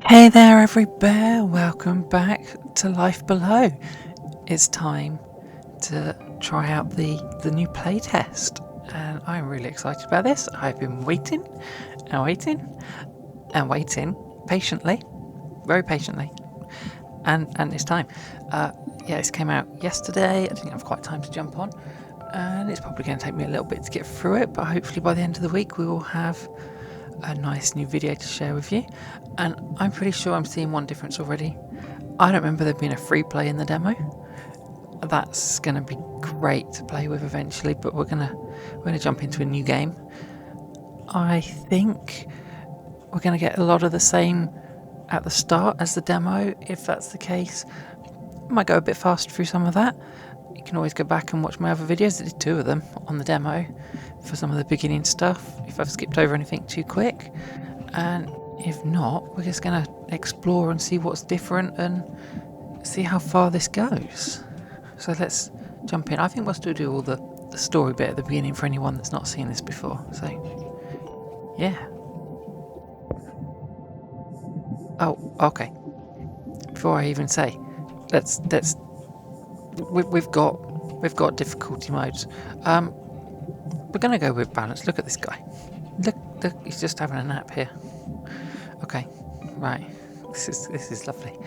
Hey there, every bear! Welcome back to Life Below. It's time to try out the new playtest, and I'm really excited about this. I've been waiting and waiting and waiting patiently, very patiently, and it's time. Yeah, this came out yesterday. I didn't have quite time to jump on, and it's probably going to take me a little bit to get through it. But hopefully, by the end of the week, we will have a nice new video to share with you. And I'm pretty sure I'm seeing one difference already. I don't remember there being a free play in the demo. That's going to be great to play with eventually, but we're gonna jump into a new game. I think we're going to get a lot of the same at the start as the demo. If that's the case, I might go a bit faster through some of that. You can always go back and watch my other videos. I did 2 of them on the demo for some of the beginning stuff, if I've skipped over anything too quick. And if not, we're just going to explore and see what's different and see how far this goes. So let's jump in. I think we'll still do all the story bit at the beginning for anyone that's not seen this before. So, yeah. Oh, okay. Before I even say, we've got difficulty modes. We're gonna go with balance. Look at this guy. Look, he's just having a nap here. Okay, right. This is lovely.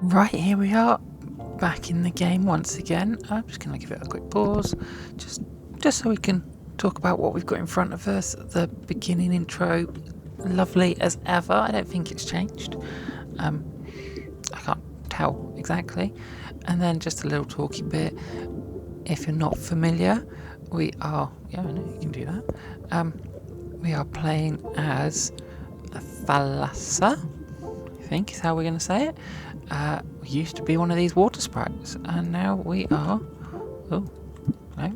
Right, here we are, back in the game once again. I'm just going to give it a quick pause, just so we can talk about what we've got in front of us. The beginning intro, lovely as ever. I don't think it's changed. I can't tell exactly. And then just a little talky bit. If you're not familiar, we are... Yeah, I know you can do that. We are playing as Thalassa, I think is how we're going to say it. We used to be one of these water sprites, and now we are... Oh, no.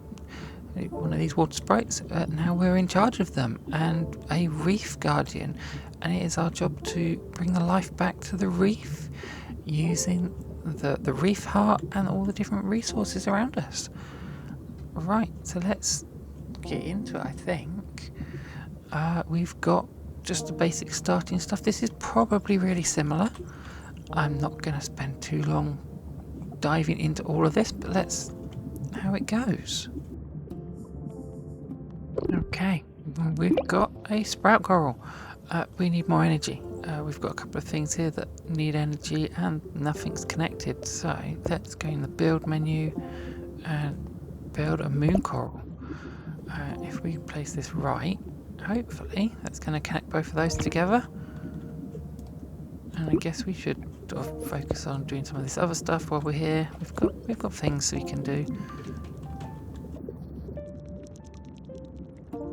One of these water sprites. Now we're in charge of them, and a Reef Guardian. And it is our job to bring the life back to the reef using the reef heart and all the different resources around us. Right, so let's get into it, I think. We've got just the basic starting stuff. This is probably really similar. I'm not going to spend too long diving into all of this, but let's how it goes. Okay, we've got a sprout coral. We need more energy. We've got a couple of things here that need energy and nothing's connected, so let's go in the build menu and build a moon coral. If we place this right, hopefully that's going to connect both of those together. And I guess we should sort of focus on doing some of this other stuff while we're here. We've got things we can do.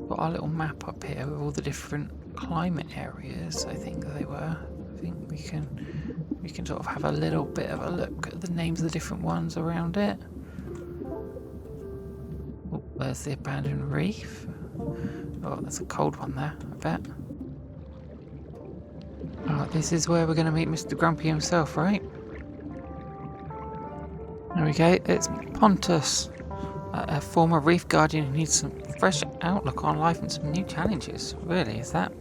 Got our little map up here with all the different climate areas. I think they were. I think we can sort of have a little bit of a look at the names of the different ones around it. Oh, there's the abandoned reef. Oh, that's a cold one there, I bet. Oh, this is where we're going to meet Mr. Grumpy himself, right? There we go. It's Pontus, a former Reef Guardian who needs some fresh outlook on life and some new challenges. Really, is that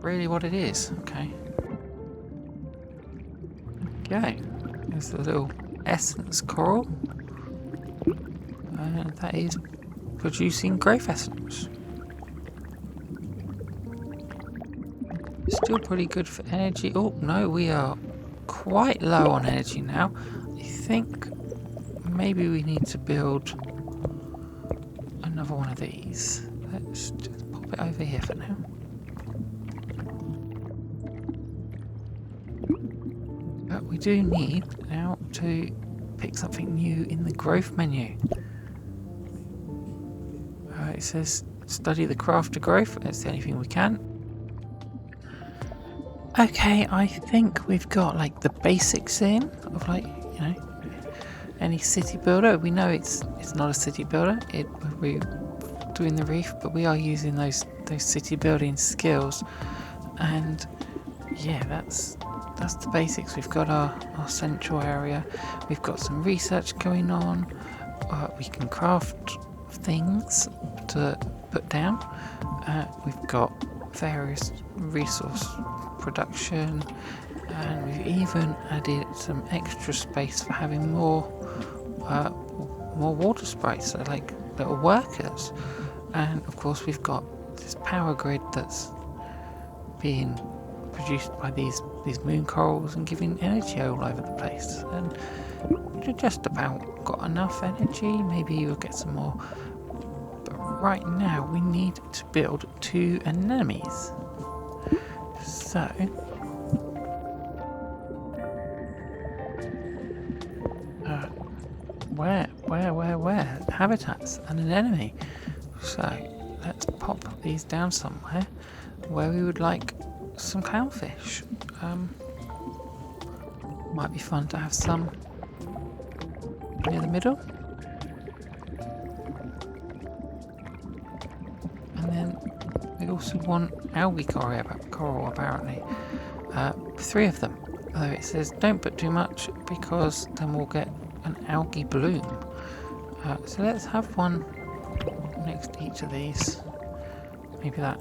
really what it is? Okay. Okay. There's the little essence coral. And that is producing growth essence. Still pretty good for energy. Oh no, we are quite low on energy now. I think maybe we need to build another one of these. Let's just pop it over here for now. But we do need now to pick something new in the growth menu. It says study the craft to growth. That's the only thing we can. Okay, I think we've got like the basics in of, like, you know, any city builder. We know it's not a city builder. We're doing the reef, but we are using those city building skills. And yeah, that's the basics. We've got our central area. We've got some research going on. We can craft things to put down. We've got various resource production, and we've even added some extra space for having more water sprites, so like little workers. And of course we've got this power grid that's being produced by these moon corals and giving energy all over the place. And we've just about got enough energy. Maybe we'll get some more, but right now we need to build 2 anemones. So where? Habitats and an enemy. So let's pop these down somewhere where we would like some clownfish. Might be fun to have some near the middle. And then we also want algae coral apparently. 3 of them. Although it says don't put too much because then we'll get an algae bloom. So let's have one next to each of these. Maybe that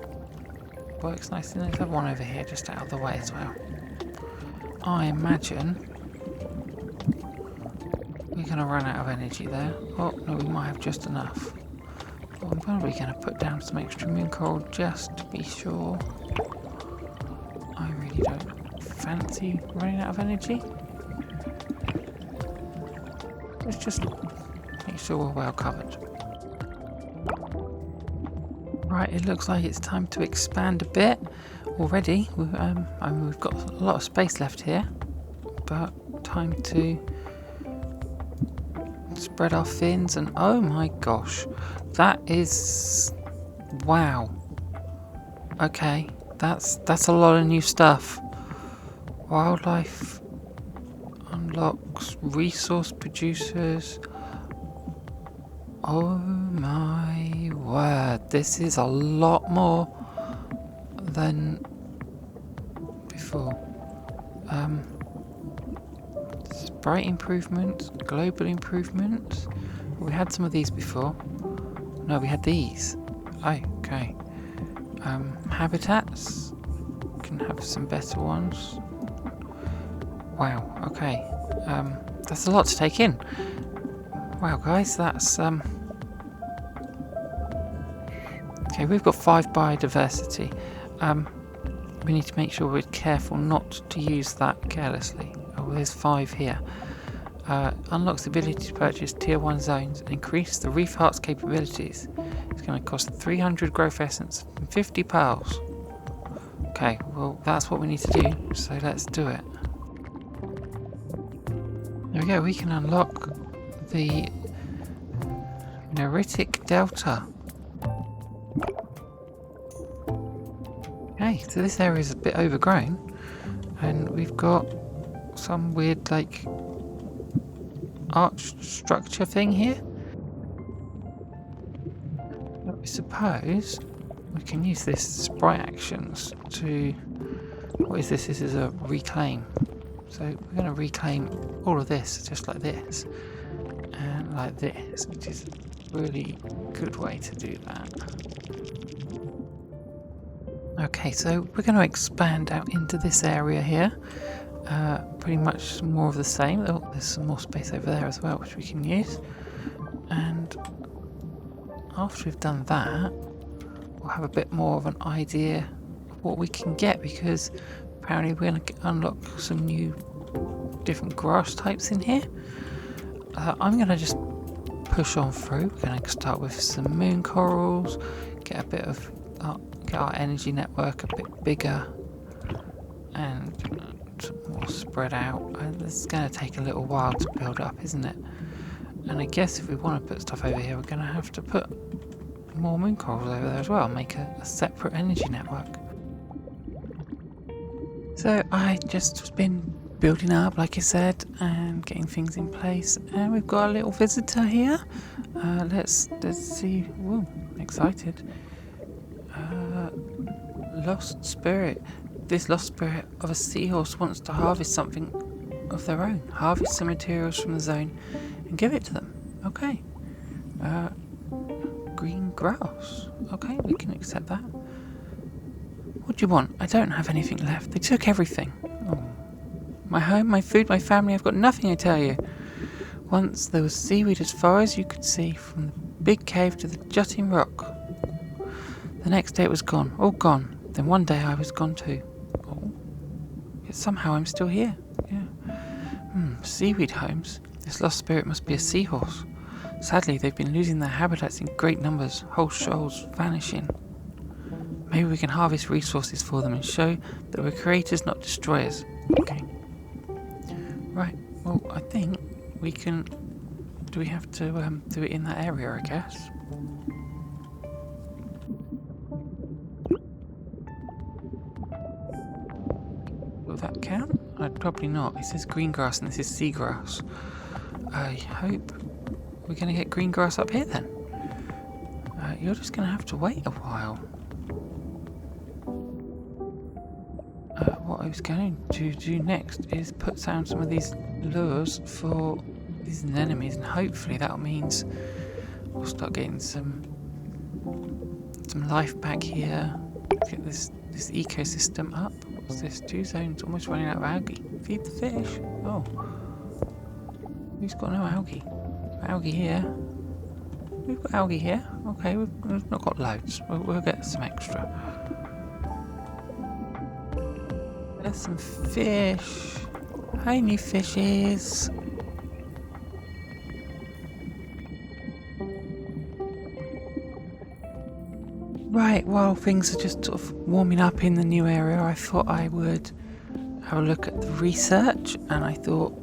works nicely. Let's have one over here just out of the way as well. I imagine we're going to run out of energy there. Oh no, we might have just enough. But I'm probably going to put down some extra moon coral just to be sure. I really don't fancy running out of energy. Let's just make sure we're well covered. Right, it looks like it's time to expand a bit already. We've got a lot of space left here, but time to spread our fins. And oh my gosh, that is, wow. Okay, that's a lot of new stuff. Wildlife unlocks resource producers. Oh my word, this is a lot more than before. Sprite improvements, global improvements. We had some of these before. No, we had these. Oh, okay. Habitats. Can have some better ones. Wow, okay. That's a lot to take in. Wow, guys, that's okay, we've got 5 biodiversity. We need to make sure we're careful not to use that carelessly. Oh, there's 5 here. Unlocks the ability to purchase tier 1 zones and increase the reef heart's capabilities. It's going to cost 300 growth essence and 50 pearls. Okay, well, that's what we need to do, so let's do it. There we go, we can unlock the Neritic Delta. Okay, so this area is a bit overgrown, and we've got some weird, like, arch structure thing here. But I suppose we can use this sprite actions to, what is this? This is a reclaim. So we're going to reclaim all of this just like this, and like this, which is really good way to do that. Okay, so we're going to expand out into this area here. Pretty much more of the same. Oh, there's some more space over there as well, which we can use. And after we've done that, we'll have a bit more of an idea of what we can get, because apparently we're going to unlock some new different grass types in here. I'm going to just push on through. We're going to start with some moon corals, get a bit of get our energy network a bit bigger and more spread out. This is going to take a little while to build up, isn't it? And I guess if we want to put stuff over here, we're going to have to put more moon corals over there as well, make a separate energy network. So I just been building up, like I said, and getting things in place, and we've got a little visitor here. Let's see. Whoa, excited. Lost spirit. This lost spirit of a seahorse wants to harvest something of their own. Harvest some materials from the zone and give it to them. Okay. Green grass. Okay, we can accept that. What do you want? I don't have anything left. They took everything. Oh. My home, my food, my family, I've got nothing, I tell you. Once there was seaweed as far as you could see, from the big cave to the jutting rock. The next day it was gone, all gone. Then one day I was gone too. Oh. Yet somehow I'm still here. Yeah. Seaweed homes. This lost spirit must be a seahorse. Sadly, they've been losing their habitats in great numbers, whole shoals vanishing. Maybe we can harvest resources for them and show that we're creators, not destroyers. Okay. Right, well, I think we can... Do we have to do it in that area, I guess? Will that count? Probably not. It says green grass and this is seagrass. I hope we're going to get green grass up here then. You're just going to have to wait a while. What I was going to do next is put down some of these lures for these anemones, and hopefully that means we'll start getting some life back here. Get this ecosystem up. What's this? 2 zones almost running out of algae. Feed the fish. Oh, who's got no algae? Algae here. We've got algae here. Okay, we've not got loads. We'll get some extra. There's some fish. Hi, new fishes. Right, while things are just sort of warming up in the new area, I thought I would have a look at the research, and I thought,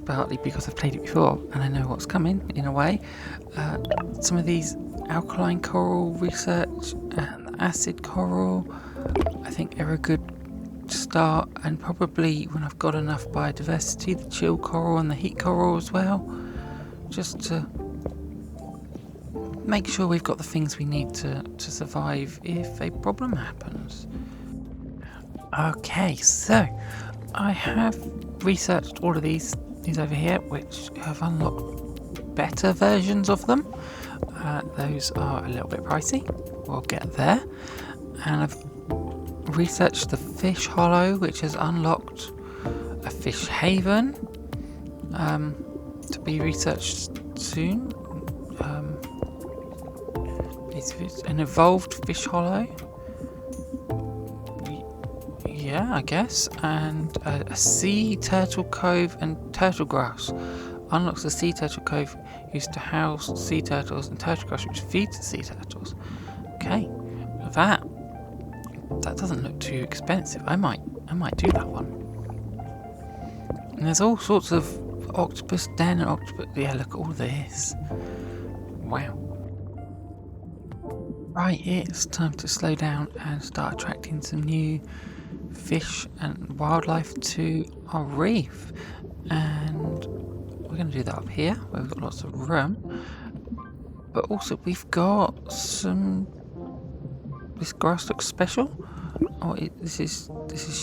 partly because I've played it before and I know what's coming in a way, some of these alkaline coral research and the acid coral, I think are a good start, and probably when I've got enough biodiversity, the chill coral and the heat coral as well, just to make sure we've got the things we need to survive if a problem happens. Okay, so I have researched all of these over here, which have unlocked better versions of them. Those are a little bit pricey. We'll get there. And I've researched the fish hollow, which has unlocked a fish haven to be researched soon. It's an evolved fish hollow. Yeah, I guess. And a sea turtle cove and turtle grass. Unlocks the sea turtle cove used to house sea turtles, and turtle grass which feeds the sea turtles. Okay, that doesn't look too expensive. I might do that one. And there's all sorts of octopus den and octopus. Yeah, look at all this. Wow. Right, it's time to slow down and start attracting some new fish and wildlife to our reef. And we're going to do that up here, where we've got lots of room. But also we've got some... This grass looks special. Oh, this is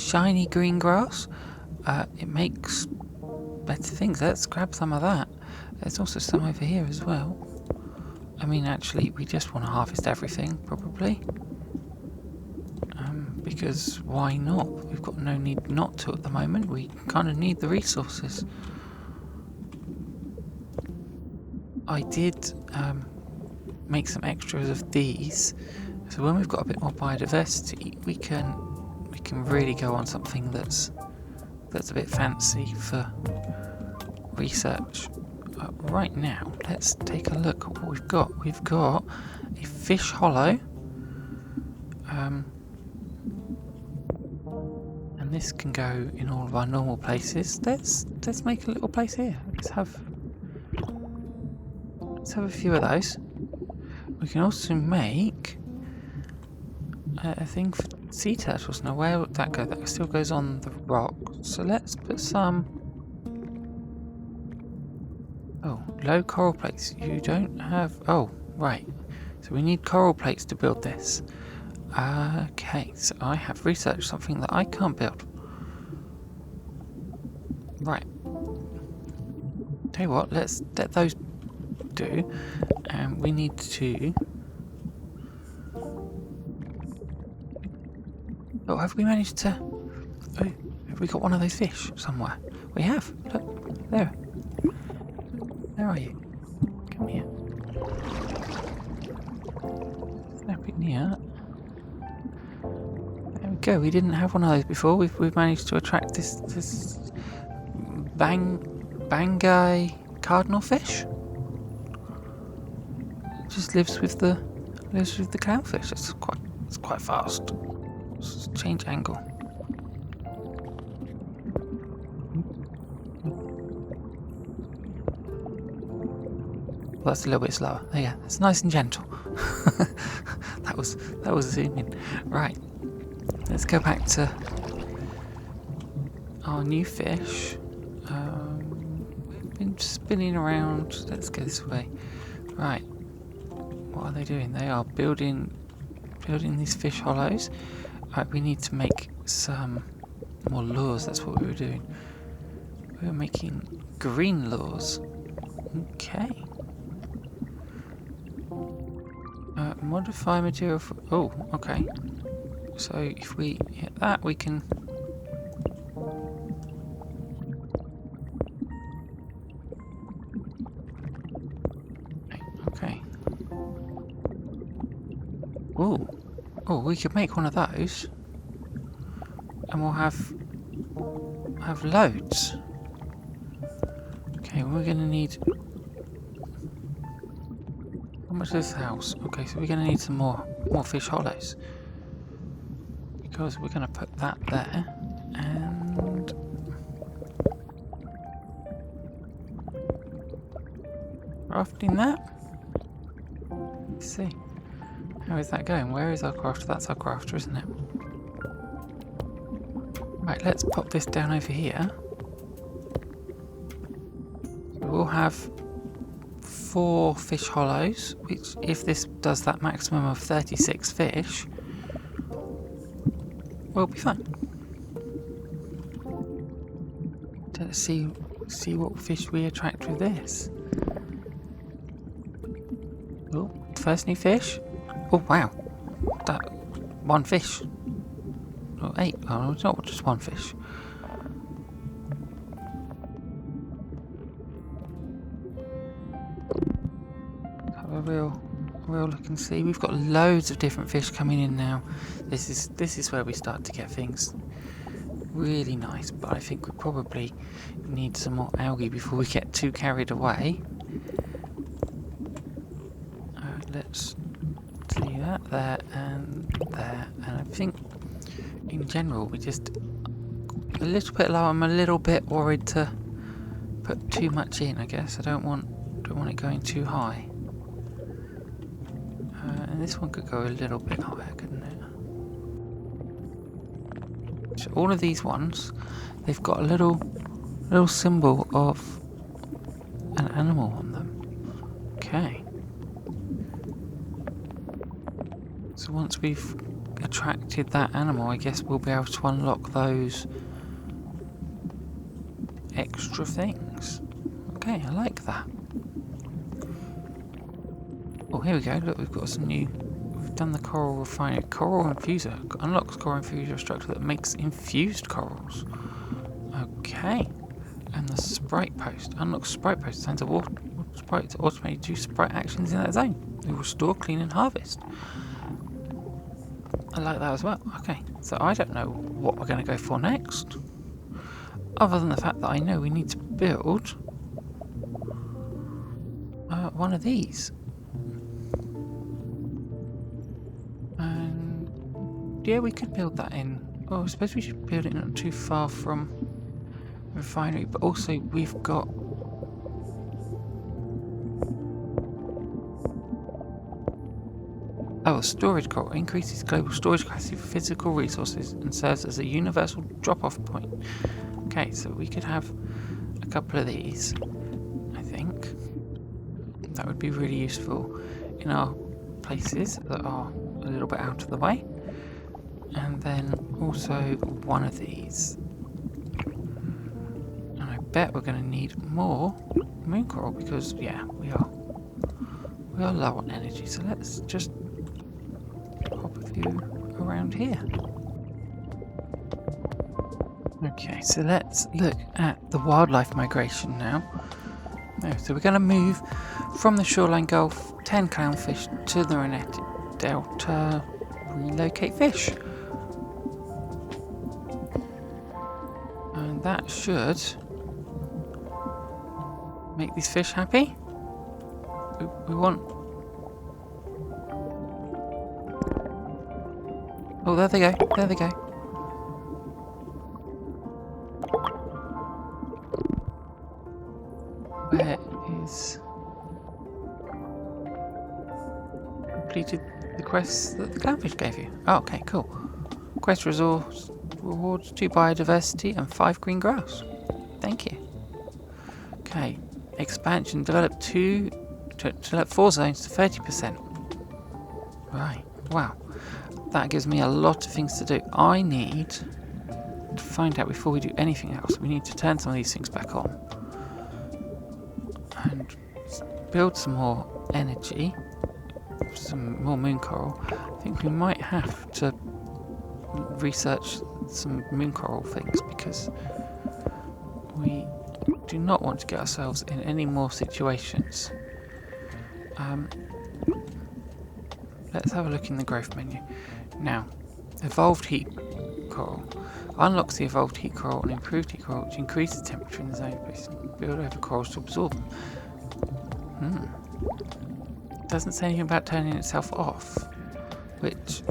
shiny green grass. It makes better things. Let's grab some of that. There's also some over here as well. I mean, actually, we just want to harvest everything, probably. Because why not? We've got no need not to at the moment. We kind of need the resources. I did make some extras of these, so when we've got a bit more biodiversity, we can really go on something that's a bit fancy for research. Right now, let's take a look at what we've got. We've got a fish hollow, and this can go in all of our normal places. Let's make a little place here. Let's have a few of those. We can also make a thing for sea turtles. Now, where would that go? That still goes on the rock. So let's put some. Oh, low coral plates. You don't have. Oh, right. So we need coral plates to build this. Okay, so I have researched something that I can't build. Right. Tell you what, let's let those do. And we need to. Oh, have we managed to? Oh, have we got one of those fish somewhere? We have. Look, there. Where are you? Come here. Snap it near. There we go. We didn't have one of those before. We've managed to attract this Bangai cardinal fish. It just lives with the clownfish. It's quite fast. Let's change angle. Well, that's a little bit slower. There you go. It's nice and gentle. that was zooming. Right. Let's go back to our new fish. We've been spinning around. Let's go this way. Right. What are they doing? They are building these fish hollows. Right, we need to make some more lures. That's what we were doing. We were making green lures. Okay. Modify material for... Oh, okay. So if we hit that, we can... Okay. Ooh. Oh, we could make one of those. And we'll have loads. Okay, we're gonna need... How much is this house? Okay, so we're going to need some more fish hollows. Because we're going to put that there. And... crafting that? Let's see. How is that going? Where is our crafter? That's our crafter, isn't it? Right, let's pop this down over here. So we'll have 4 fish hollows, which if this does that maximum of 36 fish, we'll be fine. Let's see what fish we attract with this. Oh, first new fish. Oh wow, that 1 fish. Oh, 8. Oh, it's not just 1 fish. A real look and see. We've got loads of different fish coming in now. This is where we start to get things really nice, but I think we probably need some more algae before we get too carried away. Let's see that there, and I think in general we just a little bit low. I'm a little bit worried to put too much in. I guess I don't want it going too high. And this one could go a little bit higher, couldn't it? So all of these ones, they've got a little symbol of an animal on them. Okay. So once we've attracted that animal, I guess we'll be able to unlock those extra things. Okay, I like that. Oh, here we go. Look, we've got some new... We've done the coral refinery. Coral infuser. Unlocks coral infuser structure that makes infused corals. Okay. And the sprite post. Unlocks sprite post. Sends a water sprite to automatically do sprite actions in that zone. We restore, clean and harvest. I like that as well. Okay. So I don't know what we're going to go for next. Other than the fact that I know we need to build one of these. And yeah, we could build that in. Oh, I suppose we should build it not too far from the refinery, but also we've got a storage coral increases global storage capacity for physical resources and serves as a universal drop-off point. Okay, so we could have a couple of these, I think. That would be really useful in our places that are a little bit out of the way. And then also one of these. And I bet we're going to need more moon coral because, yeah, we are low on energy. So let's just pop a few around here. Okay, so let's look at the wildlife migration now. So we're going to move from the shoreline gulf, 10 clownfish, to the Renetic Delta, relocate fish. And that should make these fish happy. We want... Oh, there they go, there they go. Where is... Completed the quest that the clownfish gave you. Oh, okay, cool. Quest resource rewards 2 biodiversity and 5 green grass. Thank you. Okay, expansion. Develop 4 zones to 30%. Right, wow. That gives me a lot of things to do. I need to find out before we do anything else. We need to turn some of these things back on. And build some more energy, some more moon coral. I think we might have to research some moon coral things because we do not want to get ourselves in any more situations. Let's have a look in the growth menu. Now, evolved heat coral. Unlocks the evolved heat coral and improved heat coral, which increases temperature in the zone based on build over corals to absorb them. Doesn't say anything about turning itself off, which...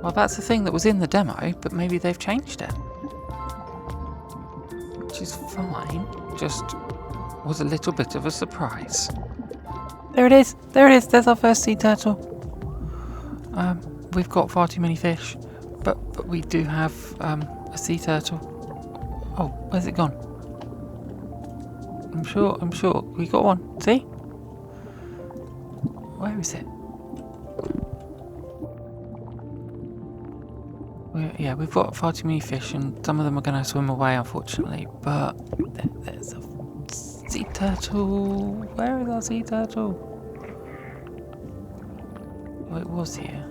Well, that's the thing that was in the demo, but maybe they've changed it. Which is fine, just was a little bit of a surprise. There it is! There it is! There's our first sea turtle. We've got far too many fish, but we do have a sea turtle. Oh, where's it gone? I'm sure. We got one. See? Where is it? Yeah, we've got far too many fish, and some of them are going to swim away, unfortunately. But there's a sea turtle. Where is our sea turtle? Oh, it was here.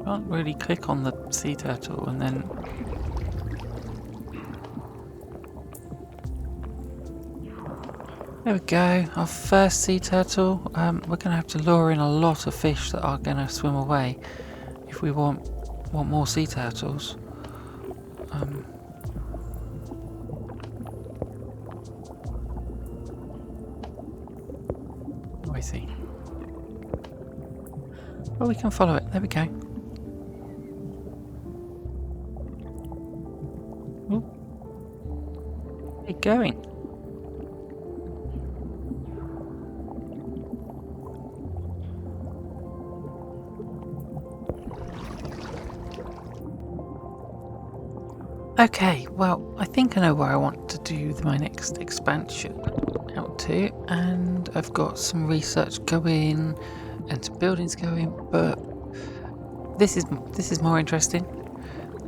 Can't really click on the sea turtle and then... There we go, our first sea turtle. We're going to have to lure in a lot of fish that are going to swim away if we want more sea turtles. Oh, I see. Well, we can follow it. There we go. Ooh. Where are you going? Okay, well, I think I know where I want to do my next expansion. out to, and I've got some research going and some buildings going, but this is more interesting.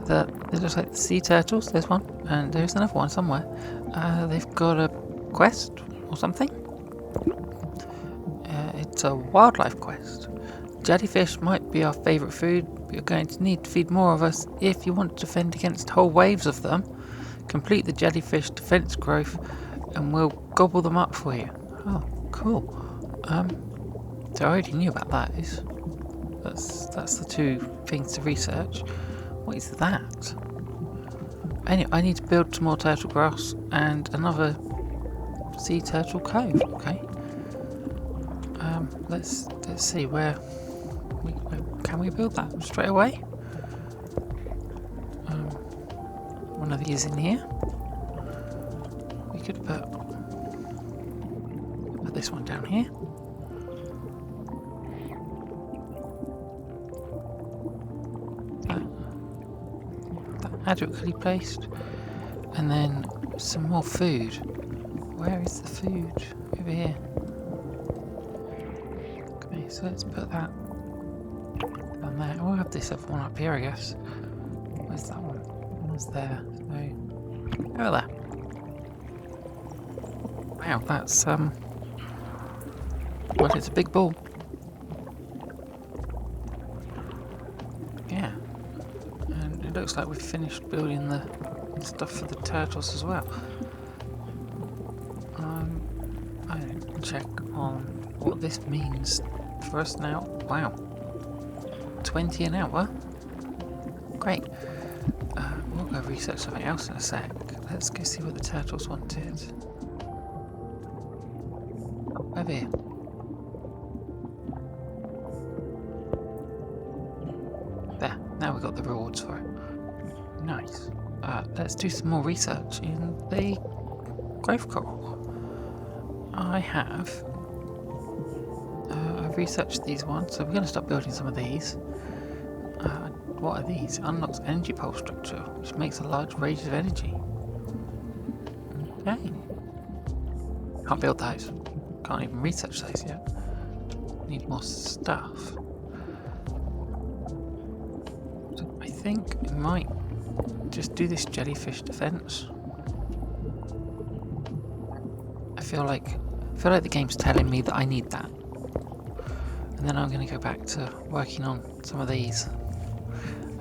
It looks like the sea turtles. There's one, and there's another one somewhere. They've got a quest or something. It's a wildlife quest. Jellyfish might be our favourite food, but you're going to need to feed more of us if you want to defend against whole waves of them. Complete the jellyfish defense growth and we'll gobble them up for you. Oh, cool. So I already knew about that. That's the two things to research. What is that? Anyway, I need to build some more turtle grass and another sea turtle cove. Okay. Let's see where can we build that straight away? One of these in here. We could put this one down here. That adequately placed, and then some more food. Where is the food? Over here. Okay, so let's put that down there. We'll have this other one up here, I guess. Where's that one? One was there. So over there. Wow, that's well, it's a big ball. Yeah. And it looks like we've finished building the stuff for the turtles as well. I didn't check on what this means for us now. Wow. 20 an hour. Great. We'll go research something else in a sec. Let's go see what the turtles wanted. Oh, over here. There. Now we've got the rewards for it. Nice. Let's do some more research in the growth coral. I've researched these ones, so we're going to start building some of these. What are these? Unlocks energy pole structure, which makes a large range of energy. Okay. Can't build those. Can't even research those yet. Need more stuff. So I think we might just do this jellyfish defense. I feel like the game's telling me that I need that. And then I'm going to go back to working on some of these.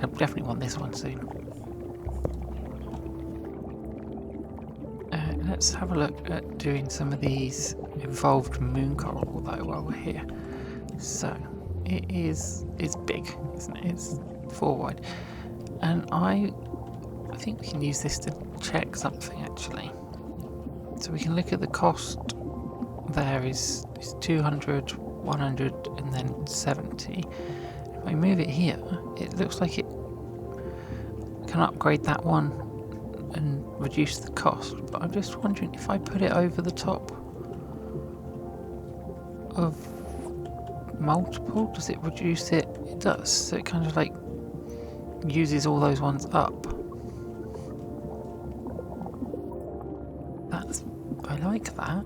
I definitely want this one soon. Let's have a look at doing some of these evolved moon coral though while we're here. So it's big, isn't it? It's 4 wide. And I think we can use this to check something actually. So we can look at the cost. There is 200, 100 and then 70. If I move it here, it looks like it can upgrade that one and reduce the cost, but I'm just wondering if I put it over the top of multiple, does it reduce it? It does, so it kind of like uses all those ones up. I like that.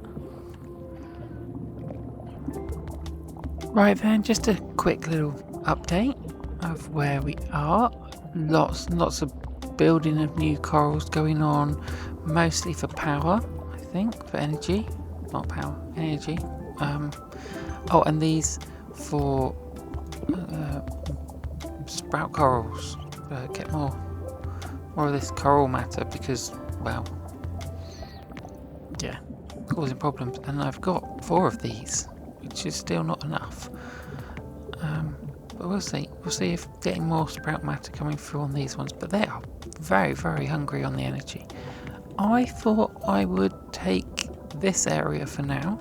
Right then, just a quick little update of where we are. Lots of building of new corals going on, mostly for power, I think, for energy. Not power, energy. Oh, and these for sprout corals. Get more of this coral matter because, well, yeah, causing problems. And I've got 4 of these, which is still not enough. But we'll see. We'll see if getting more sprout matter coming through on these ones. But they are very, very hungry on the energy. I thought I would take this area for now,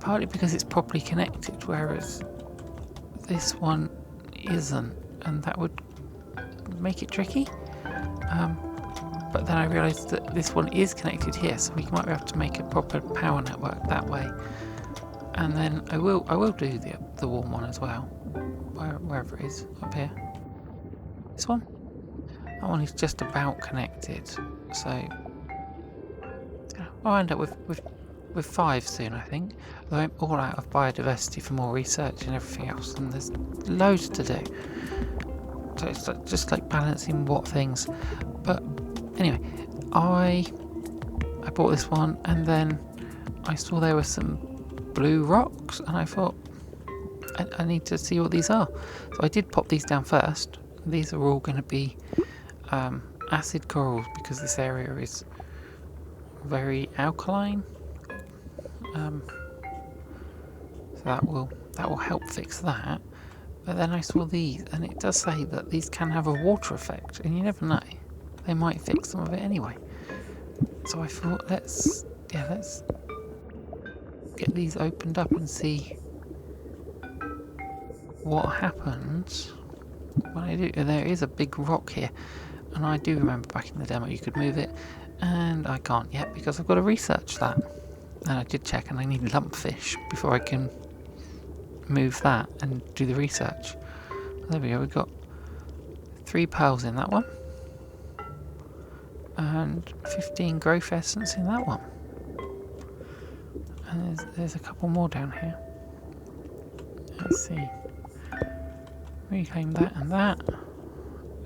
partly because it's properly connected, whereas this one isn't, and that would make it tricky. But then I realised that this one is connected here, so we might be able to make a proper power network that way. And then I will do the warm one as well, wherever it is up here. This one, that one is just about connected, so I'll end up with with 5 soon, I think. Though I'm all out of biodiversity for more research and everything else, and there's loads to do. So it's just like balancing what things. But anyway, I bought this one, and then I saw there were some blue rocks, and I thought I need to see what these are. So I did pop these down first. These are all going to be acid corals because this area is very alkaline. So that will help fix that. But then I saw these, and it does say that these can have a water effect, and you never know. They might fix some of it anyway. So I thought let's get these opened up and see what happens when I do. There is a big rock here, and I do remember back in the demo you could move it, and I can't yet because I've got to research that. And I did check, and I need lumpfish before I can move that and do the research. There we go, we've got 3 pearls in that one, and 15 growth essence in that one. And there's a couple more down here. Let's see. Reclaim that and that.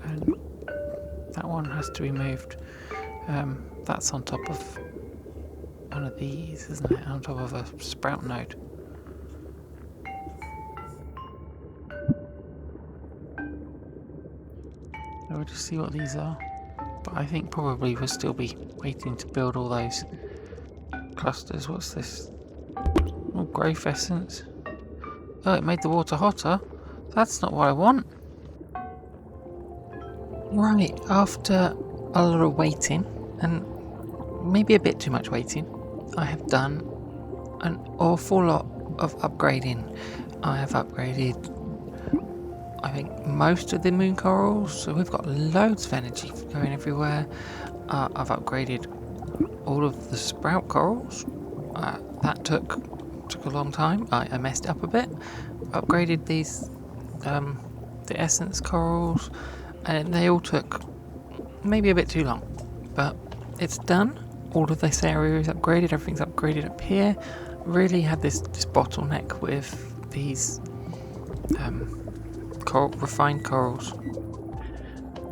And that one has to be moved. That's on top of one of these, isn't it? On top of a sprout node. So we'll just see what these are. But I think probably we'll still be waiting to build all those clusters. What's this? Oh, growth essence. Oh, it made the water hotter. That's not what I want. Right, after a lot of waiting, and maybe a bit too much waiting, I have done an awful lot of upgrading. I have upgraded, I think, most of the moon corals, so we've got loads of energy going everywhere. I've upgraded all of the sprout corals. That took a long time. I messed it up a bit. Upgraded these, the essence corals, and they all took maybe a bit too long, but it's done. All of this area is upgraded. Everything's upgraded up here. Really had this bottleneck with these refined corals,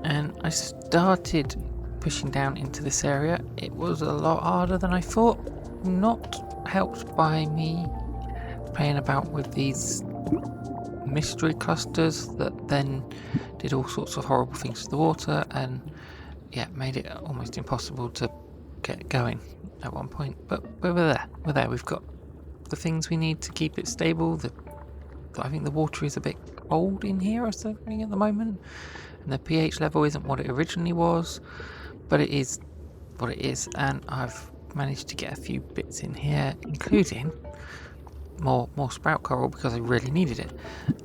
and I started pushing down into this area. It was a lot harder than I thought, not helped by me playing about with these mystery clusters that then did all sorts of horrible things to the water, and yeah, made it almost impossible to get going at one point. But we're there. We've got the things we need to keep it stable. I think the water is a bit cold in here or something at the moment, and the pH level isn't what it originally was, but it is what it is. And I've managed to get a few bits in here, including more sprout coral because I really needed it,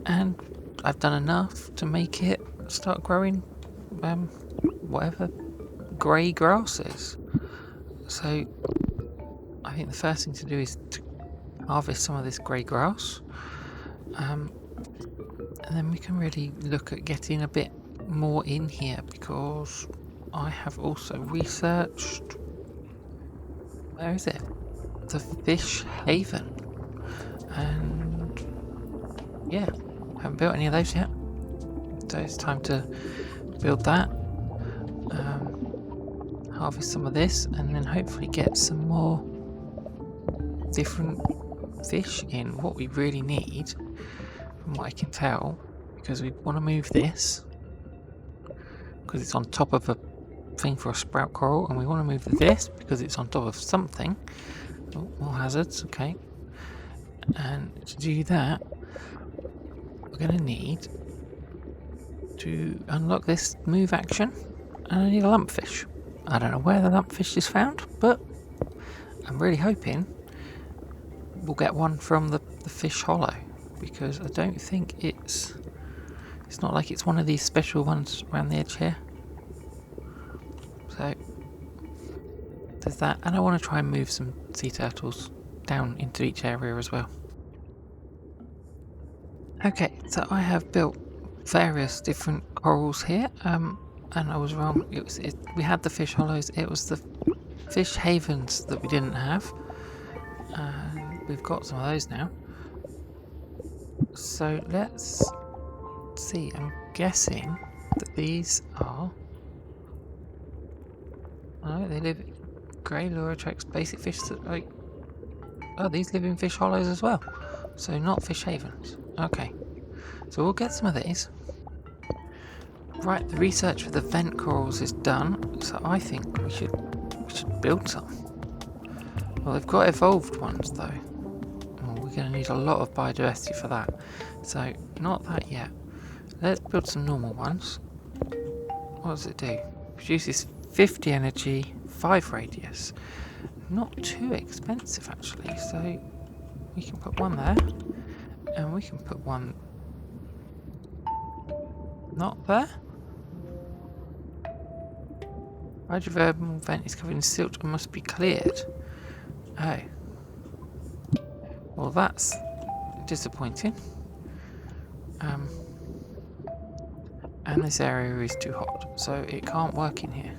and I've done enough to make it start growing whatever grey grasses. So I think the first thing to do is to harvest some of this grey grass, and then we can really look at getting a bit more in here, because I have also researched, where is it? The fish haven. And yeah, haven't built any of those yet, so it's time to build that, harvest some of this, and then hopefully get some more different fish in. What we really need, from what I can tell, because we want to move this because it's on top of a thing for a sprout coral, and we want to move this because it's on top of something. Oh, more hazards, okay. And to do that, we're going to need to unlock this move action, and I need a lumpfish. I don't know where the lumpfish is found, but I'm really hoping we'll get one from the fish hollow, because I don't think it's not like it's one of these special ones around the edge here. So there's that, and I want to try and move some sea turtles down into each area as well. Okay, so I have built various different corals here, and I was wrong. We had the fish hollows. It was the fish havens that we didn't have, And we've got some of those now. So let's see. I'm guessing that these are... Oh, they live... Grey lure attracts basic fish that like... Oh, these live in fish hollows as well. So not fish havens. Okay. So we'll get some of these. Right, the research for the vent corals is done. So I think we should build some. Well, they've got evolved ones though. Oh, we're going to need a lot of biodiversity for that. So not that yet. Let's build some normal ones. What does it do? Produces 50 energy, 5 radius. Not too expensive actually, so we can put one there, and we can put one not there. Hydrothermal vent is covered in silt and must be cleared. Oh. Well, that's disappointing. And this area is too hot, so it can't work in here.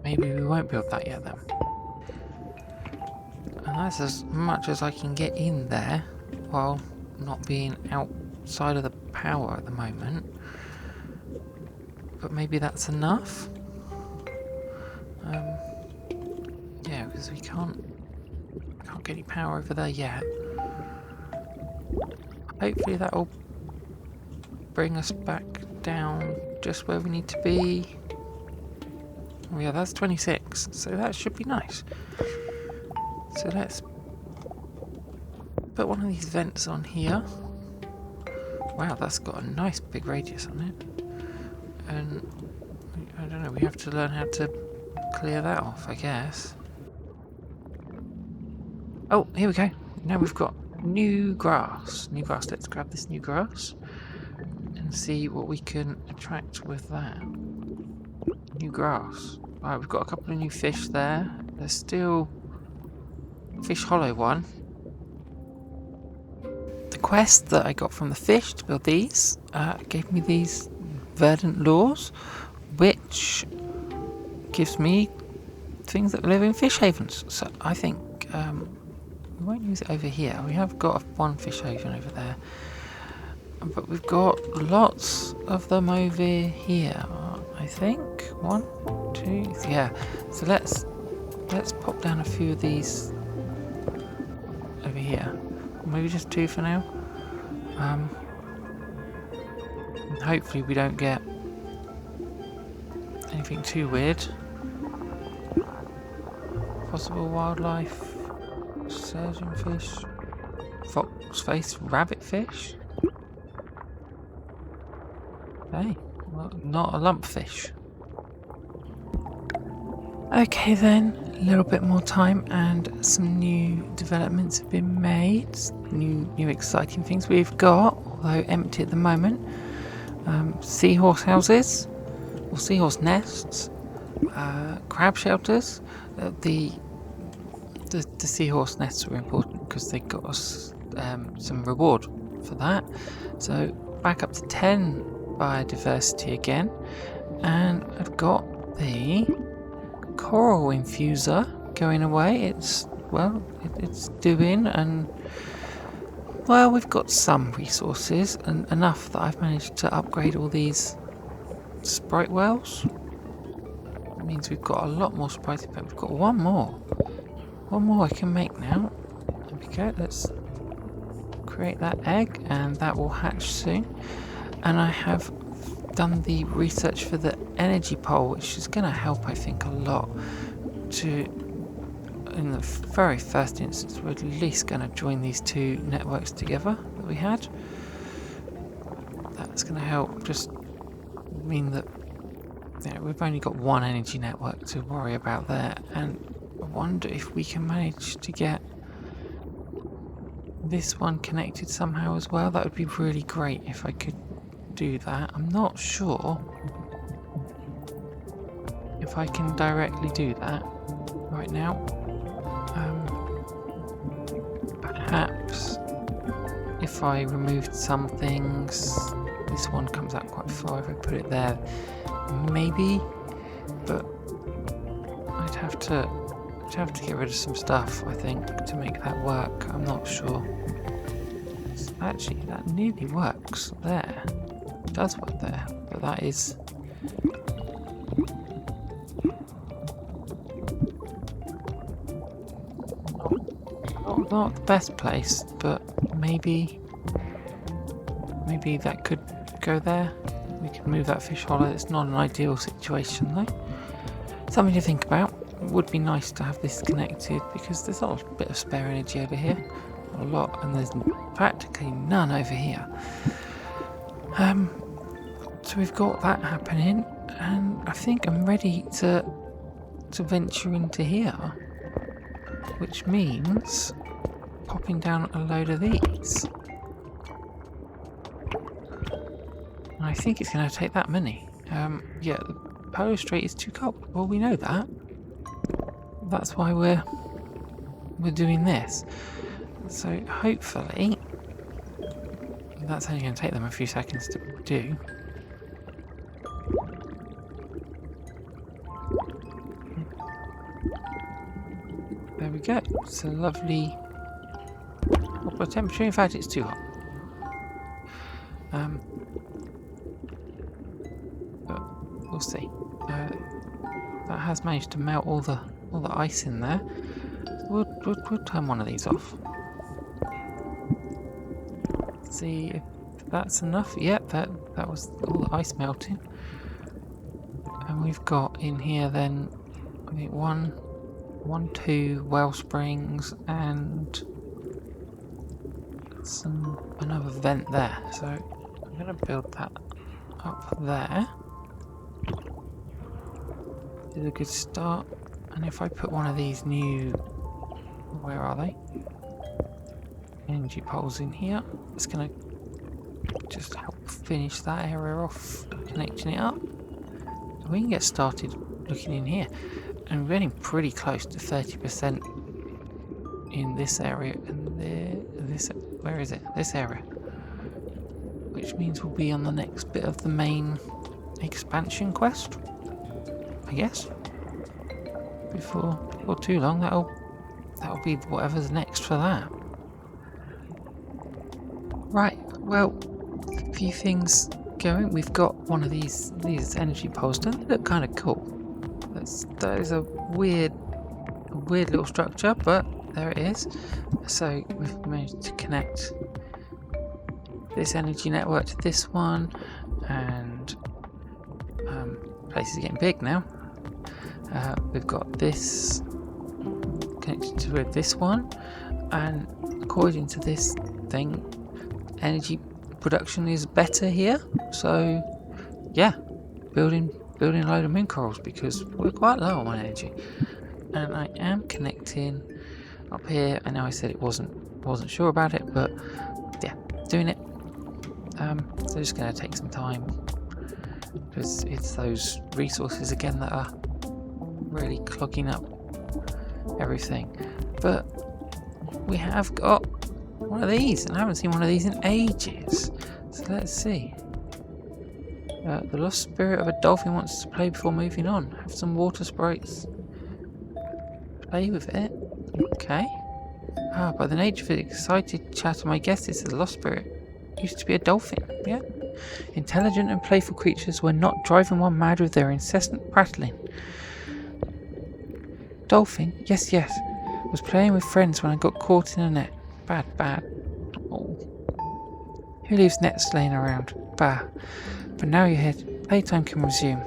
Maybe we won't build that yet then. And that's as much as I can get in there while not being outside of the power at the moment. But maybe that's enough. Yeah, because we can't get any power over there yet. Hopefully that'll bring us back down just where we need to be. Oh yeah, that's 26, so that should be nice. So let's put one of these vents on here. Wow, that's got a nice big radius on it. And I don't know, we have to learn how to clear that off, I guess. Oh, here we go. Now we've got new grass. New grass, let's grab this new grass and see what we can attract with that. New grass. Right, we've got a couple of new fish there. There's still fish hollow one. The quest that I got from the fish to build these gave me these verdant lures, which gives me things that live in fish havens. So I think we won't use it over here. We have got one fish haven over there, but we've got lots of them over here. I think 1, 2, yeah. So let's pop down a few of these over here. Maybe just 2 for now. Hopefully we don't get anything too weird. Possible wildlife, surgeonfish, fox-faced rabbitfish. Hey, well, not a lumpfish. Okay then, a little bit more time and some new developments have been made. New exciting things we've got, although empty at the moment. Seahorse houses, or seahorse nests, crab shelters. The seahorse nests were important because they got us some reward for that. So back up to 10 biodiversity again, and I've got the coral infuser going away. It's doing, and well, we've got some resources and enough that I've managed to upgrade all these sprite wells. That means we've got a lot more sprites, but we've got one more I can make now. There we go. Let's create that egg, and that will hatch soon. And I have done the research for the energy pole, which is going to help, I think, a lot. In the very first instance, we're at least going to join these 2 networks together that we had. That's going to help just mean that we've only got 1 energy network to worry about there, and I wonder if we can manage to get this one connected somehow as well. That would be really great if I could do that. I'm not sure if I can directly do that right now. Perhaps if I removed some things, this one comes out quite far. If I put it there, maybe, but I'd have to have to get rid of some stuff, I think, to make that work. I'm not sure. Actually, that nearly works there. It does work there, but that is... not the best place, but maybe that could go there. We could move that fish hollow. It's not an ideal situation though. Something to think about. It would be nice to have this connected because there's a bit of spare energy over here. A lot, and there's practically none over here. So we've got that happening, and I think I'm ready to venture into here, which means popping down a load of these. And I think it's going to take that many. Yeah, the Polar Strait is too cold. Well, we know that. That's why we're doing this. So hopefully that's only going to take them a few seconds to do. There we go. It's a lovely upper temperature. In fact, it's too hot. But we'll see. That has managed to melt all the ice in there. We'll turn one of these off. See if that's enough. Yep, that was all the ice melting. And we've got in here then, I think two well springs and another vent there. So I'm going to build that up there. Did a good start. And if I put one of these new, where are they? Energy poles in here. It's going to just help finish that area off, connecting it up. So we can get started looking in here. And we're getting pretty close to 30% in this area and where is it? This area. Which means we'll be on the next bit of the main expansion quest, I guess. Before too long, that'll be whatever's next for that. Right, well, a few things going. We've got one of these energy poles. Don't they look kind of cool? That is a weird little structure, but there it is. So we've managed to connect this energy network to this one, and place is getting big now. We've got this connected to this one, and according to this thing, energy production is better here. So yeah, building a load of moon corals because we're quite low on energy. And I am connecting up here. I know I said it wasn't sure about it, but yeah, doing it. So just going to take some time because it's those resources again that are really clogging up everything. But we have got one of these, and I haven't seen one of these in ages. So let's see. The lost spirit of a dolphin wants to play before moving on. Have some water sprites. Play with it. Okay. By the nature of the excited chatter, my guess is the lost spirit used to be a dolphin. Yeah. Intelligent and playful creatures were not driving one mad with their incessant prattling. Dolphin? Yes. Was playing with friends when I got caught in a net. Bad. Oh. Who leaves nets laying around? Bah. But now you're here, playtime can resume.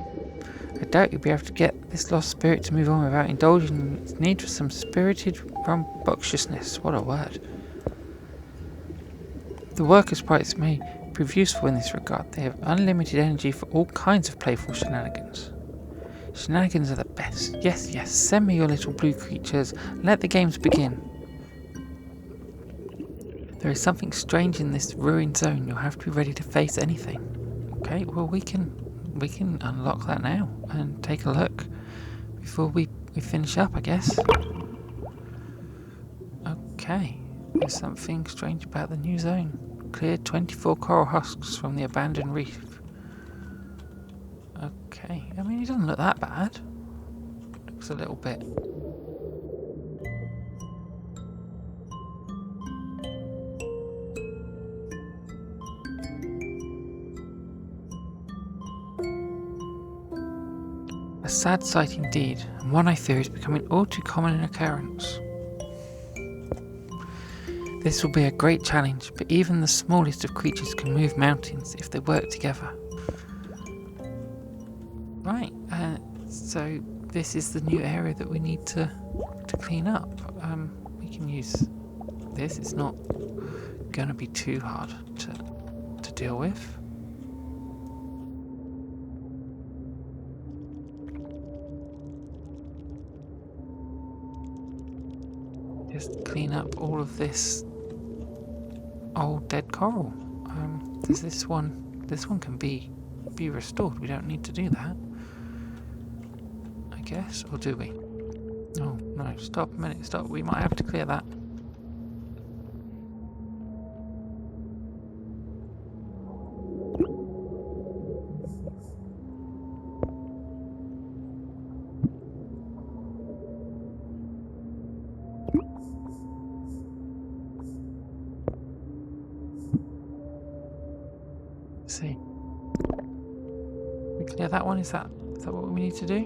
I doubt you'll be able to get this lost spirit to move on without indulging in its need for some spirited rambunctiousness. What a word. The worker sprites may prove useful in this regard. They have unlimited energy for all kinds of playful shenanigans. Shenanigans are the best. Yes, send me your little blue creatures. Let the games begin. There is something strange in this ruined zone. You'll have to be ready to face anything. Okay, well we can unlock that now and take a look before we finish up, I guess. Okay, there's something strange about the new zone. Cleared 24 coral husks from the abandoned reef. Okay, I mean it doesn't look that bad. Looks a little bit A sad sight indeed, and one I fear is becoming all too common in occurrence. This will be a great challenge, but even the smallest of creatures can move mountains if they work together. Right, so this is the new area that we need to clean up. We can use this. It's not going to be too hard to deal with. Just clean up all of this old dead coral. There's this one. This one can be restored. We don't need to do that, I guess, or do we? Oh no! Stop a minute. Stop. We might have to clear that. Let's see. We clear that one. Is that what we need to do?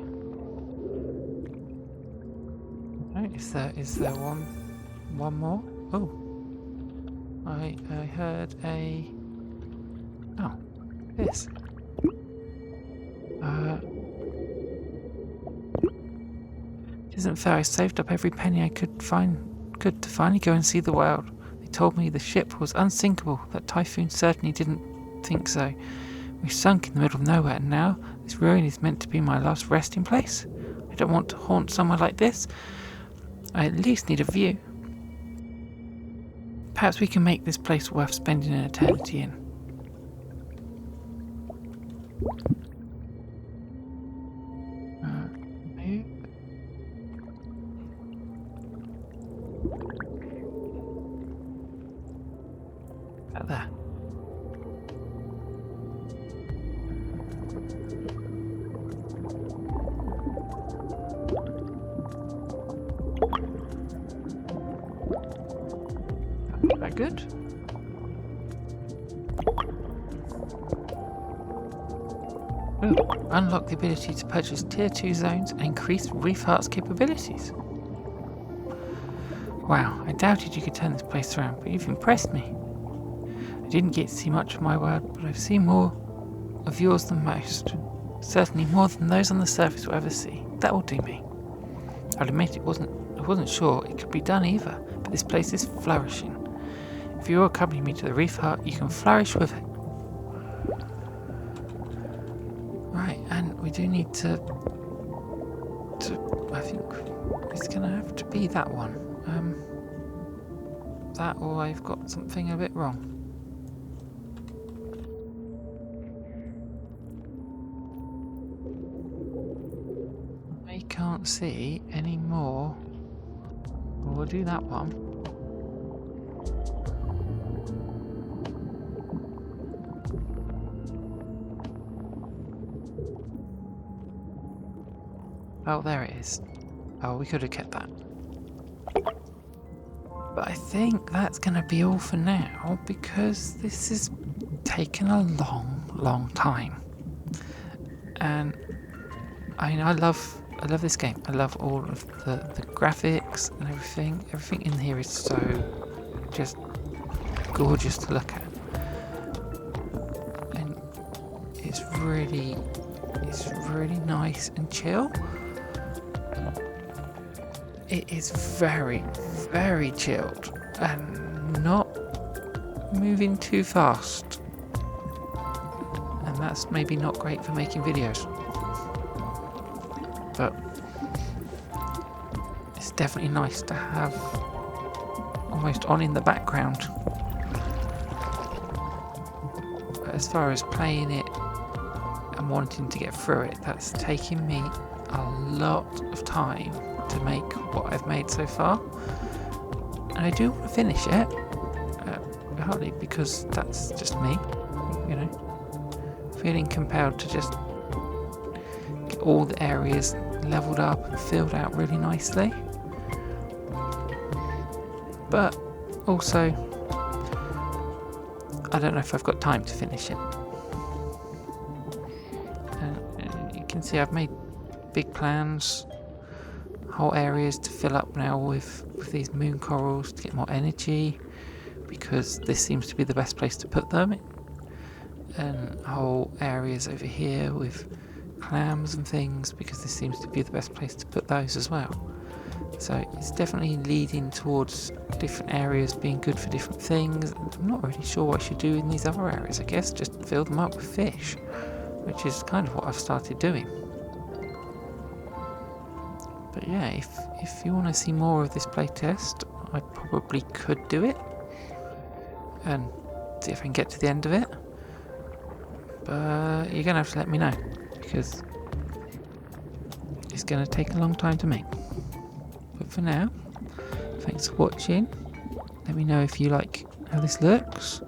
No. Is there one more? Oh, I heard a. Oh, this. It isn't fair. I saved up every penny I could to finally go and see the world. They told me the ship was unsinkable. That typhoon certainly didn't think so. We've sunk in the middle of nowhere, and now this ruin is meant to be my last resting place. I don't want to haunt somewhere like this. I at least need a view. Perhaps we can make this place worth spending an eternity in. Out there. That good? Ooh, unlock the ability to purchase tier 2 zones and increase Reef Heart's capabilities. Wow, I doubted you could turn this place around, but you've impressed me. I didn't get to see much of my world, but I've seen more of yours than most. Certainly more than those on the surface will ever see. That will do me. I'll admit I wasn't sure it could be done either, but this place is flourishing. If you will accompany me to the Reef Heart, you can flourish with it. Right, and we do need to I think it's going to have to be that one. That, or I've got something a bit wrong. I can't see any more. We'll do that one. Oh, there it is. Oh, we could have kept that. But I think that's going to be all for now, because this has taken a long time. And I mean, I love this game. I love all of the graphics and everything. Everything in here is so just gorgeous to look at. And it's really nice and chill. It is very chilled and not moving too fast. And that's maybe not great for making videos. But it's definitely nice to have almost on in the background. But as far as playing it and wanting to get through it, that's taking me a lot of time to make what I've made so far. And I do want to finish it, partly because that's just me, you know, feeling compelled to just get all the areas leveled up and filled out really nicely. But also, I don't know if I've got time to finish it. And you can see I've made big plans, whole areas to fill up now with these moon corals to get more energy, because this seems to be the best place to put them. And whole areas over here with clams and things, because this seems to be the best place to put those as well. So it's definitely leading towards different areas being good for different things. And I'm not really sure what I should do in these other areas. I guess just fill them up with fish, which is kind of what I've started doing. But yeah, if you want to see more of this playtest, I probably could do it and see if I can get to the end of it. But you're going to have to let me know, because it's going to take a long time to make. But for now, thanks for watching. Let me know if you like how this looks,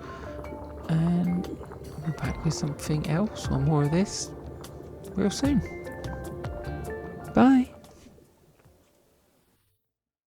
and I'll be back with something else or more of this real soon.